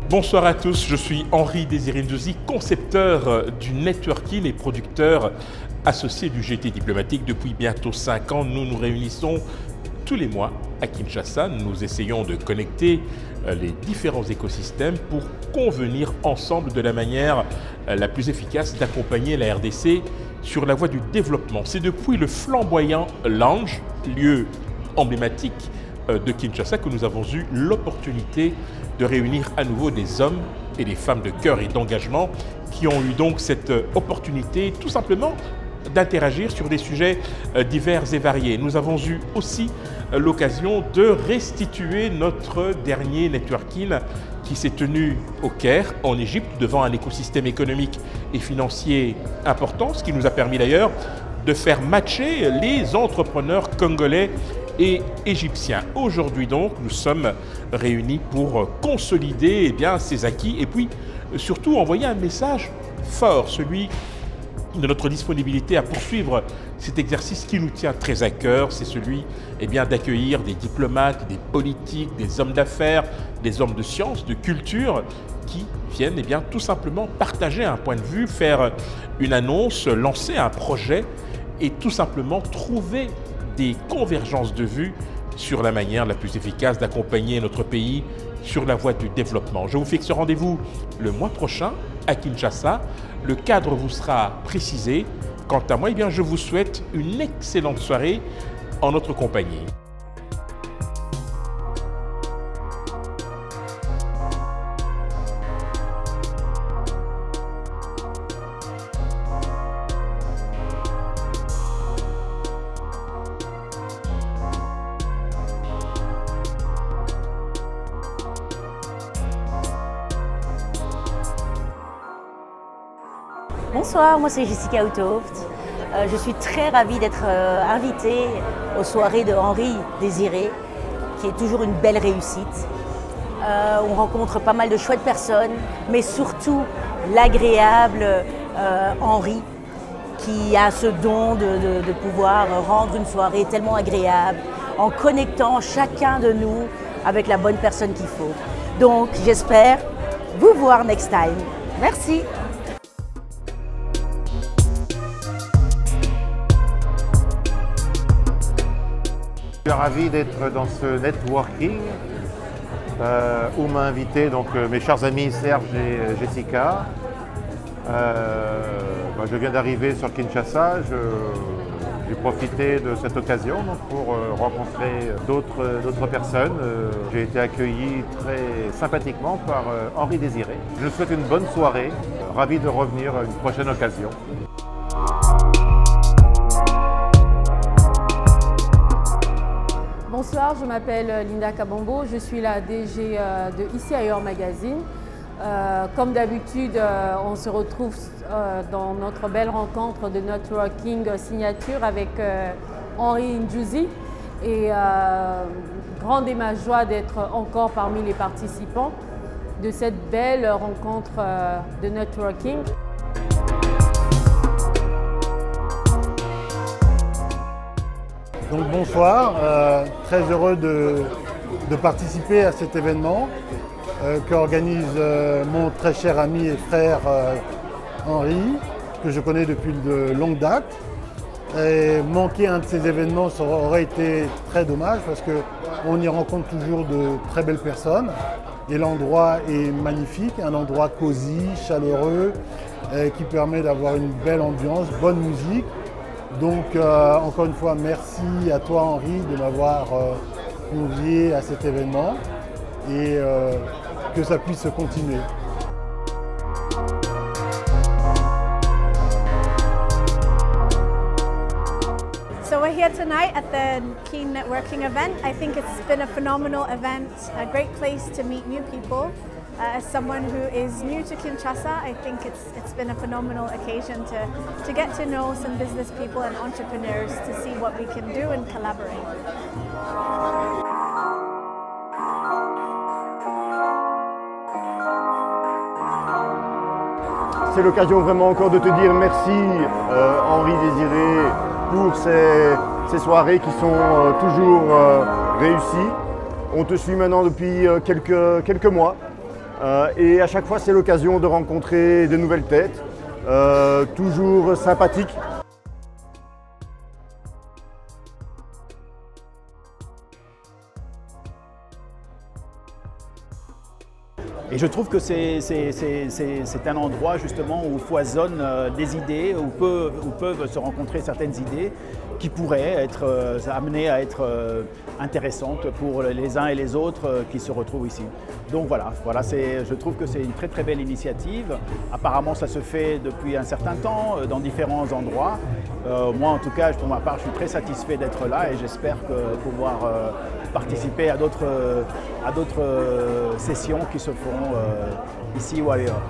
Bonsoir à tous, je suis Henri Désiré Ndouzi, concepteur du networking et producteur associé du GT diplomatique. Depuis bientôt 5 ans, nous nous réunissons tous les mois à Kinshasa. Nous essayons de connecter les différents écosystèmes pour convenir ensemble de la manière la plus efficace d'accompagner la RDC sur la voie du développement. C'est depuis le flamboyant Lounge, lieu emblématique de Kinshasa, que nous avons eu l'opportunité de réunir à nouveau des hommes et des femmes de cœur et d'engagement qui ont eu donc cette opportunité tout simplement d'interagir sur des sujets divers et variés. Nous avons eu aussi l'occasion de restituer notre dernier networking qui s'est tenu au Caire, en Égypte, devant un écosystème économique et financier important, ce qui nous a permis d'ailleurs de faire matcher les entrepreneurs congolais et égyptiens. Aujourd'hui donc, nous sommes réunis pour consolider ces acquis et puis surtout envoyer un message fort, celui de notre disponibilité à poursuivre cet exercice qui nous tient très à cœur. C'est celui d'accueillir des diplomates, des politiques, des hommes d'affaires, des hommes de sciences, de culture qui viennent tout simplement partager un point de vue, faire une annonce, lancer un projet et tout simplement trouver des convergences de vues sur la manière la plus efficace d'accompagner notre pays sur la voie du développement. Je vous fixe rendez-vous le mois prochain à Kinshasa. Le cadre vous sera précisé. Quant à moi, je vous souhaite une excellente soirée en notre compagnie. Bonsoir, moi c'est Jessica Outhoft. Je suis très ravie d'être invitée aux soirées de Henri Désiré, qui est toujours une belle réussite. On rencontre pas mal de chouettes personnes, mais surtout l'agréable Henri, qui a ce don de pouvoir rendre une soirée tellement agréable en connectant chacun de nous avec la bonne personne qu'il faut. Donc j'espère vous voir next time. Merci. Je suis ravi d'être dans ce networking où m'a invité mes chers amis Serge et Jessica. Je viens d'arriver sur Kinshasa. J'ai profité de cette occasion pour rencontrer d'autres personnes. J'ai été accueilli très sympathiquement par Henri Désiré. Je souhaite une bonne soirée. Ravi de revenir à une prochaine occasion. Bonsoir, je m'appelle Linda Kabambo, je suis la DG de Ici Ailleurs Magazine. Comme d'habitude, on se retrouve dans notre belle rencontre de networking signature avec Henri Ndouzi. Et grande est ma joie d'être encore parmi les participants de cette belle rencontre de networking. Donc bonsoir, très heureux de participer à cet événement qu'organise mon très cher ami et frère Henri, que je connais depuis de longue date. Et manquer un de ces événements, ça aurait été très dommage parce qu'on y rencontre toujours de très belles personnes. Et l'endroit est magnifique, un endroit cosy, chaleureux, qui permet d'avoir une belle ambiance, bonne musique. Donc encore une fois, merci à toi Henri de m'avoir convié à cet événement et que ça puisse continuer. So we're here tonight at the Keen Networking event. I think it's been a phenomenal event, a great place to meet new people. As someone who is new to Kinshasa, I think it's been a phenomenal occasion to get to know some business people and entrepreneurs to see what we can do and collaborate. C'est l'occasion vraiment encore de te dire merci Henri Désiré pour ces soirées qui sont toujours réussies. On te suit maintenant depuis quelques mois Et à chaque fois, c'est l'occasion de rencontrer de nouvelles têtes, toujours sympathiques. Et je trouve que c'est un endroit justement où foisonnent des idées, où peuvent se rencontrer certaines idées qui pourraient être amenées à être intéressantes pour les uns et les autres qui se retrouvent ici. Donc voilà, je trouve que c'est une très très belle initiative. Apparemment ça se fait depuis un certain temps dans différents endroits. Moi en tout cas, pour ma part, je suis très satisfait d'être là et j'espère pouvoir participer à d'autres sessions qui se feront ici ou ailleurs.